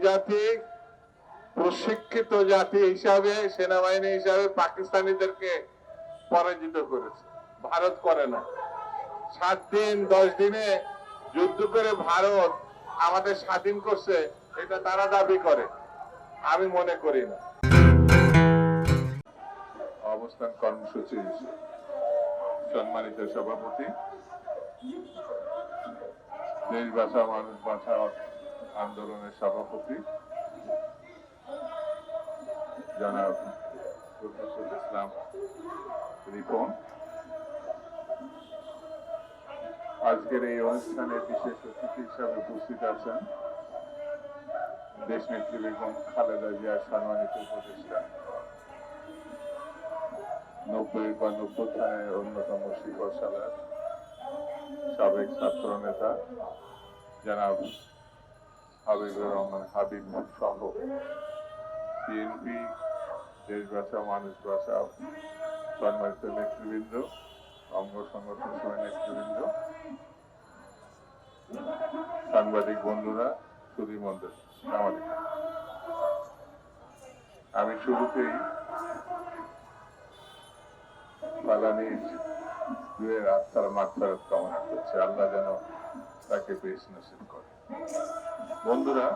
জাতি প্রশিক্ষিত জাতি হিসাবে, সেনাবাহিনী হিসাবে পাকিস্তানিদেরকে পরাজিত করেছে, ভারত করে না। 7 দিন 10 দিনে যুদ্ধ করে ভারত আমাদের স্বাধীন করছে, এটা তারা দাবি করে, আমি মনে করি না। অবস্থান কর্মসূচি সম্মানিত সভাপতি, দেশ বাঁচাও মানুষ বাঁচাও আন্দোলনের সভাপতি জনাব রফিকুল ইসলাম রিপন, আজকের এই অনুষ্ঠানে বিশেষ অতিথি হিসাবে উপস্থিত আছেন দেশনেত্রী বেগম খালেদা জিয়ার সম্মানিত উপদেষ্টা, 90 বা 90 অন্যতম শিক্ষাশালার সাবেক ছাত্র নেতা জনাব হাবিবুর রহমান হাবিব সহ বিএনপি, দেশ বাঁচাও মানুষ বাঁচাও সম্মানিত নেতৃবৃন্দ, অঙ্গ সংগঠন সহ নেতৃবৃন্দ, সাংবাদিক বন্ধুরা, সুধী মণ্ডলী, আমি শুরুতেই ফালানির দুয়ের আত্মার মাগফিরাত কামনা করছি, আল্লাহ যেন তাকে বেশ নসিব করে। বন্ধুরা,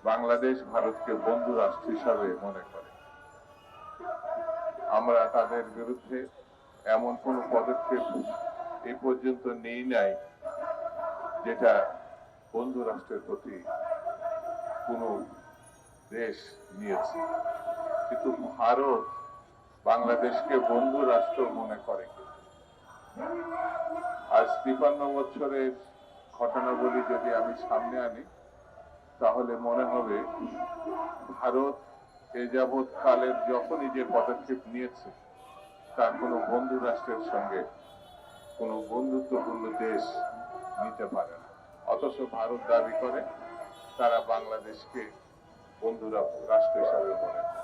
বাংলাদেশ ভারতকে বন্ধু রাষ্ট্র হিসাবে মনে করে। আমরা তাদের বিরুদ্ধে এমন কোন পদক্ষেপ এই পর্যন্ত নেই নাই যেটা বন্ধু রাষ্ট্রের প্রতি কোন দেশ নিয়েছে, কিন্তু ভারত বাংলাদেশকে বন্ধু রাষ্ট্র মনে করে। আজ 53 বছরের ঘটনাবলী যদি আমি সামনে আনি, তাহলে মনে হবে ভারত এ যাবৎ কালের যখনই যে পদক্ষেপ নিয়েছে তা কোনো বন্ধু রাষ্ট্রের সঙ্গে কোনো বন্ধুত্বপূর্ণ দেশ নিতে পারে না। অথচ ভারত দাবি করে তারা বাংলাদেশকে বন্ধু রাষ্ট্র হিসাবে মনে করে।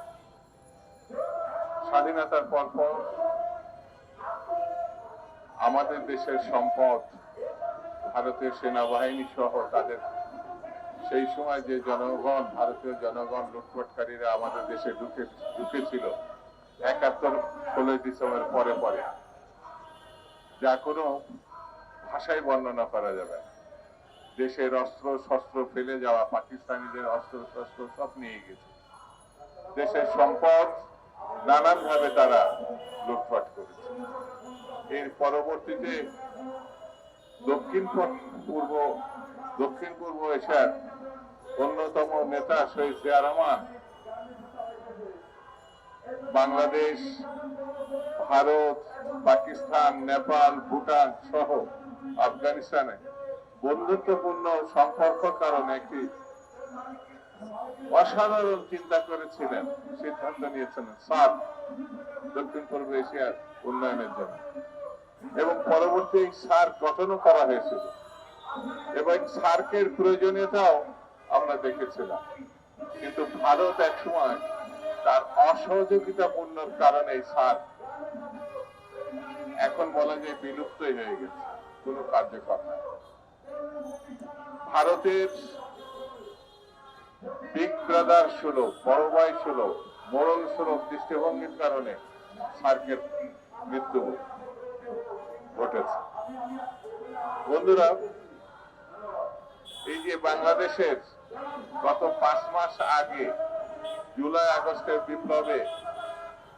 স্বাধীনতার পর আমাদের দেশের সম্পদ ভারতের সেনাবাহিনী সহ তাদের সেই সময় যে জনগণ, ভারতীয় জনগণ লুটপাটকারীরা আমাদের দেশে ঢুকেছিল 71 16 ডিসেম্বর পরে, যা কোনো ভাষায় বর্ণনা করা যাবে। দেশের অস্ত্র শস্ত্র ফেলে যাওয়া পাকিস্তানিদের অস্ত্র শস্ত্র সব নিয়ে গেছে। দেশের সম্পদ নানান ভাবে তারা লুটপাট করেছে। এর পরবর্তীতে দক্ষিণ পূর্ব এশিয়ার অন্যতম নেতা শহীদ জিয়া রহমান বাংলাদেশ, ভারত, পাকিস্তান, নেপাল, ভুটান সহ আফগানিস্তানে বন্ধুত্বপূর্ণ সম্পর্কের কারণে একটি অসাধারণ চিন্তা করেছিলেন, সিদ্ধান্ত নিয়েছিলেন সার্ক, দক্ষিণ পূর্ব এশিয়ার উন্নয়নের জন্য, এবং পরবর্তী সার্ক গঠনও করা হয়েছিল এবং সার্কের প্রয়োজনীয়তাও আমরা দেখেছিলাম। কিন্তু ভারত একসময় তার অসহযোগিতাপূর্ণ কারণে সার্ক এখন বলা যায় বিলুপ্তই হয়ে গেছে, কোন কার্যকর নাই। ভারতের বিগ ব্রাদার সুলভ, বড় ভাই সুলভ, মোড়ল সুলভ দৃষ্টিভঙ্গির কারণে সার্কের মৃত্যু ঘটেছে। বন্ধুরা, এই যে বাংলাদেশের গত 5 মাস আগে জুলাই আগস্টের বিপ্লবে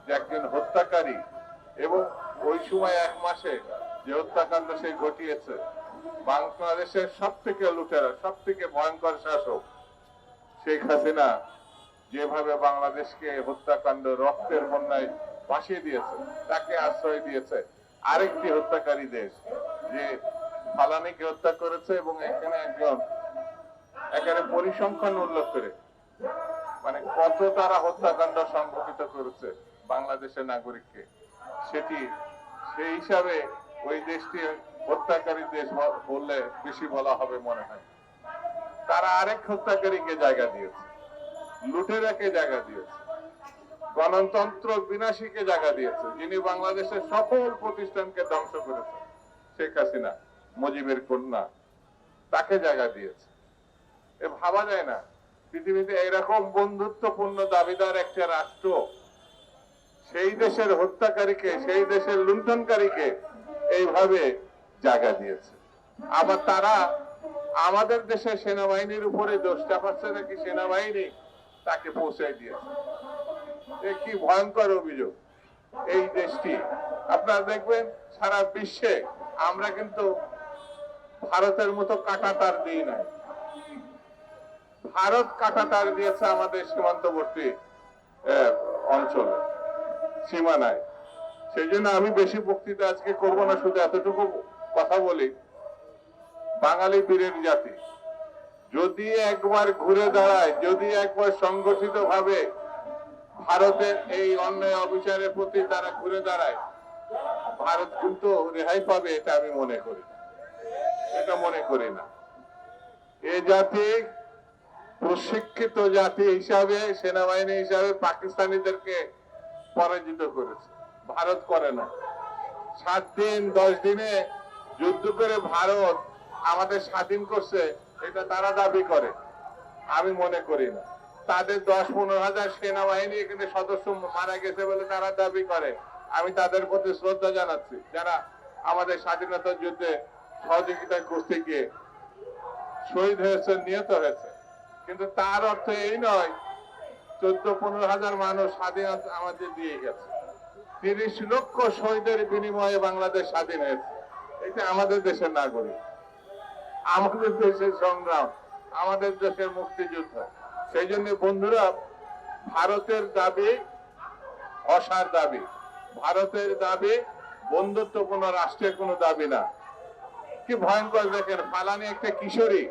যে একজন হত্যাকারী এবং ওই সময় 1 মাসে যে হত্যাকাণ্ড সে ঘটিয়েছে, বাংলাদেশের সব থেকে লুটেরা, সব থেকে ভয়ঙ্কর শাসক শেখ হাসিনা যেভাবে বাংলাদেশকে হত্যাকাণ্ড রক্তের বন্যায় ভাসিয়ে দিয়েছে, তাকে আশ্রয় দিয়েছে আরেকটি হত্যাকারী দেশ যে ফালানিকে হত্যা করেছে। এবং এখানে একজন এখানে পরিসংখ্যান উল্লেখ করে মানে কত তারা হত্যাকাণ্ড সংঘটিত করেছে বাংলাদেশের নাগরিককে, সেটি সেই হিসাবে ওই দেশটি হত্যাকারী দেশ বললে বেশি বলা হবে মনে হয়। তারা আরেক হত্যাকারীকে জায়গা দিয়েছে, লুটেরাকে জায়গা দিয়েছে, গণতন্ত্র বিনাশীকে জায়গা দিয়েছে, যিনি বাংলাদেশের সকল প্রতিষ্ঠানকে ধ্বংস করেছে, শেখ হাসিনা, মুজিবের কন্যা, তাকে জায়গা দিয়েছে। এ ভাবা যায় না পৃথিবীতে এরকম বন্ধুত্বপূর্ণ দাবিদার একটা রাষ্ট্র সেই দেশের হত্যাকারীকে, সেই দেশের লুণ্ঠনকারীকে এইভাবে জায়গা দিয়েছে। আবার তারা আমাদের দেশের সেনাবাহিনীর উপরে দোষ চাপাচ্ছে নাকি সেনাবাহিনী তাকে পৌঁছায় দিয়েছে। এ কি ভয়ঙ্কর অভিযোগ। এই দেশটি আপনারা দেখবেন সারা বিশ্বে আমরা কিন্তু ভারতের মতো কাঁটাতার দিই নাই। ভারত কাঁটাতার দিয়েছে আমাদের সীমান্তবর্তী অঞ্চলে, সীমানায়। সেই জন্য আমি বেশি বক্তৃতা আজকে করবো না, শুধু এতটুকু কথা বলি, বাঙালি বীরের জাতি যদি একবার ঘুরে দাঁড়ায়, যদি একবার সংগঠিত ভাবে ভারতের এই অন্যায় অবিচারের প্রতি তারা ঘুরে দাঁড়ায়, ভারত কিন্তু রেহাই পাবে, এটা আমি মনে করি, এটা মনে করি না। এ জাতি প্রশিক্ষিত জাতি হিসাবে, সেনাবাহিনী হিসাবে পাকিস্তানিদেরকে পরাজিত করেছে, ভারত করে না। 7 দিন 10 দিনে যুদ্ধ করে ভারত আমাদের স্বাধীন করছে, এটা তারা দাবি করে, আমি মনে করি না। তাদের 10-15 হাজার সেনাবাহিনী এখানে সদস্য মারা গেছে বলে তারা দাবি করে, আমি তাদের প্রতি শ্রদ্ধা জানাচ্ছি, যারা আমাদের স্বাধীনতা যুদ্ধে সহযোগিতা করতে গিয়ে শহীদ হয়েছে, নিহত হয়েছে। কিন্তু তার অর্থ এই নয় 14-15 হাজার মানুষ স্বাধীনতা আমাদের দিয়ে গেছে। 30 লক্ষ শহীদের বিনিময়ে বাংলাদেশ স্বাধীন হয়েছে। এটা আমাদের দেশের নাগরিক, আমাদের দেশের সংগ্রাম, আমাদের দেশের মুক্তিযুদ্ধ। সেই জন্য বন্ধুরা, ভারতের দাবি অসার দাবি, ভারতের দাবি বন্ধুত্বপূর্ণ রাষ্ট্রের কোনো দাবি না। কি ভয়ঙ্কর দেখেন, ফালানি একটা কিশোরী,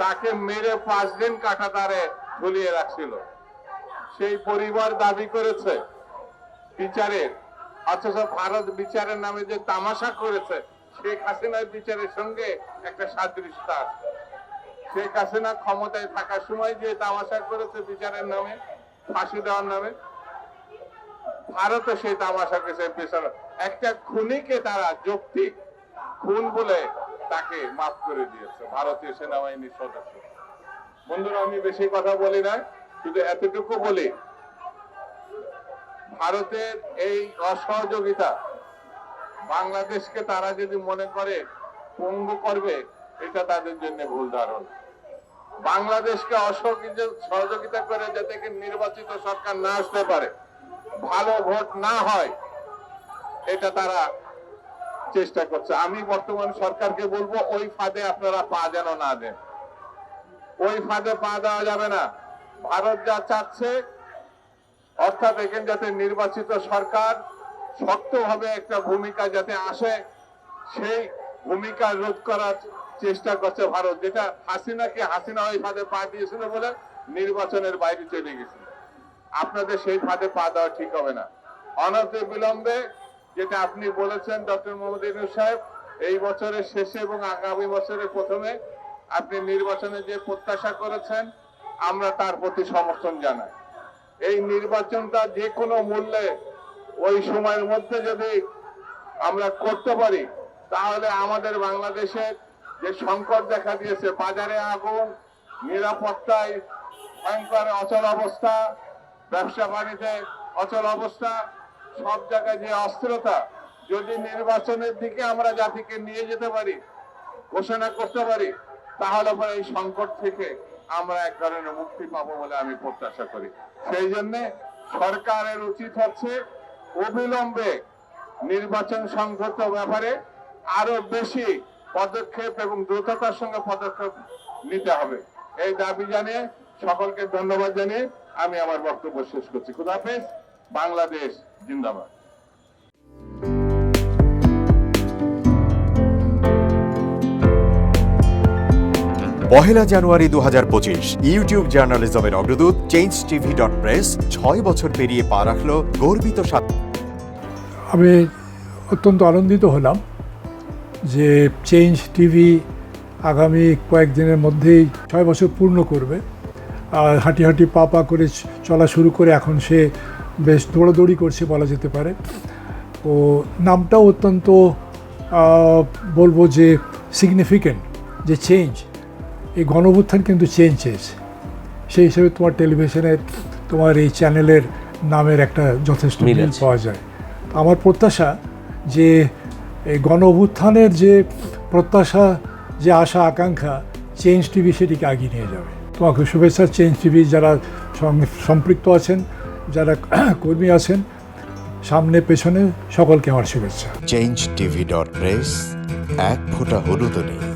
তাকে মেরে 5 দিন কাঁটাতারে ঝুলিয়ে রাখছিল, সেই পরিবার দাবি করেছে বিচারের, অথচ ভারত বিচারের নামে যে তামাশা করেছে, শেখ হাসিনার বিচারের সঙ্গে একটা সাদৃশ্যতা আছে। শেখ হাসিনা ক্ষমতায় থাকার সময় যে তামাশা করেছে বিচারের নামে, ফাঁসি দেওয়ার নামে, ভারতও সেই তামাশা করেছে। বিচার একটা খুনিকে তারা যৌক্তিক খুন বলে তাকে মাফ করে দিয়েছে ভারতীয় সেনাবাহিনীর সদস্য। বন্ধুরা, আমি বেশি কথা বলি না, শুধু এতটুকু বলি, ভারতের এই অসহযোগিতা বাংলাদেশকে তারা যদি মনে করে পঙ্গু করবে, এটা তাদের জন্য ভুল ধারণা। বাংলাদেশকে অসহযোগিতা করে যাতে নির্বাচিত সরকার না আসতে পারে, ভালো ভোট না হয়, এটা তারা চেষ্টা করছে। আমি বর্তমান সরকারকে বলবো, ওই ফাঁদে আপনারা পা যেন না দেন, ওই ফাঁদে পা দেওয়া যাবে না। ভারত যা চাচ্ছে, অর্থাৎ এখানে যাতে নির্বাচিত সরকার শক্তভাবে একটা ভূমিকা যাতে আসে, সেই ভূমিকা রোধ করার চেষ্টা করছে ভারত, যেটা হাসিনা ওই ফাঁদে পা দিয়েছিল বলে নির্বাচনের বাইরে চলে গেছিল। আপনাদের সেই ফাঁদে পা দেওয়া ঠিক হবে না। অনতি বিলম্বে, যেটা আপনি বলেছেন ডক্টর মোহাম্মদ ইউনূস সাহেব, এই বছরের শেষে এবং আগামী বছরের প্রথমে আপনি নির্বাচনে যে প্রত্যাশা করেছেন, আমরা তার প্রতি সমর্থন জানাই। এই নির্বাচনটা যে কোনো মূল্যে ওই সময়ের মধ্যে যদি আমরা করতে পারি, তাহলে আমাদের বাংলাদেশের যে সংকট দেখা দিয়েছে, বাজারে আগুন, নিরাপত্তায় ভয়ঙ্কর অচল অবস্থা, ব্যবসা বাণিজ্যে অচল অবস্থা, সব জায়গায় যে অস্থিরতা, যদি নির্বাচনের দিকে আমরা জাতিকে নিয়ে যেতে পারি, ঘোষণা করতে পারি, তাহলে পরে এই সংকট থেকে আমরা এক ধরনের মুক্তি পাবো বলে আমি প্রত্যাশা করি। সেই জন্য সরকারের উচিত হচ্ছে অবিলম্বে নির্বাচন সংক্রান্ত ব্যাপারে আরো বেশি পদক্ষেপ এবং দ্রুততার সঙ্গে পদক্ষেপ নিতে হবে। এই দাবি জানিয়ে সকলকে ধন্যবাদ জানিয়ে আমি আমার বক্তব্য শেষ করছি। খুদা হাফেজ। বাংলাদেশ জিন্দাবাদ। পহেলা জানুয়ারি 2025 ইউটিউব জার্নালিজমের অগ্রদূত changetv.press 6 বছর পেরিয়ে পা রাখল গর্বিত। আমি অত্যন্ত আনন্দিত হলাম যে চেঞ্জ টিভি আগামী কয়েকদিনের মধ্যেই 6 বছর পূর্ণ করবে। হাঁটি হাঁটি পা পা করে চলা শুরু করে এখন সে বেশ দৌড়াদৌড়ি করছে বলা যেতে পারে। ও নামটাও অত্যন্ত বলবো যে সিগনিফিক্যান্ট, যে চেঞ্জ, এই গণঅভ্যুত্থান কিন্তু চেঞ্জ চেয়েছে। সেই হিসেবে তোমার টেলিভিশনের তোমার এই চ্যানেলের নামের একটা যথেষ্ট মিল মিল আছে। পাওয়া যায়। আমার প্রত্যাশা যে এই গণঅভ্যুত্থানের যে প্রত্যাশা, যে আশা আকাঙ্ক্ষা, চেঞ্জ টিভি সেটিকে এগিয়ে নিয়ে যাবে। তোমাকে শুভেচ্ছা চেঞ্জ টিভি যারা সম্পৃক্ত আছেন, যারা কর্মী আছেন, সামনে পেছনে সকলকে আমার শুভেচ্ছা। changetv.press, এক ফোঁটা হলুদও নেই।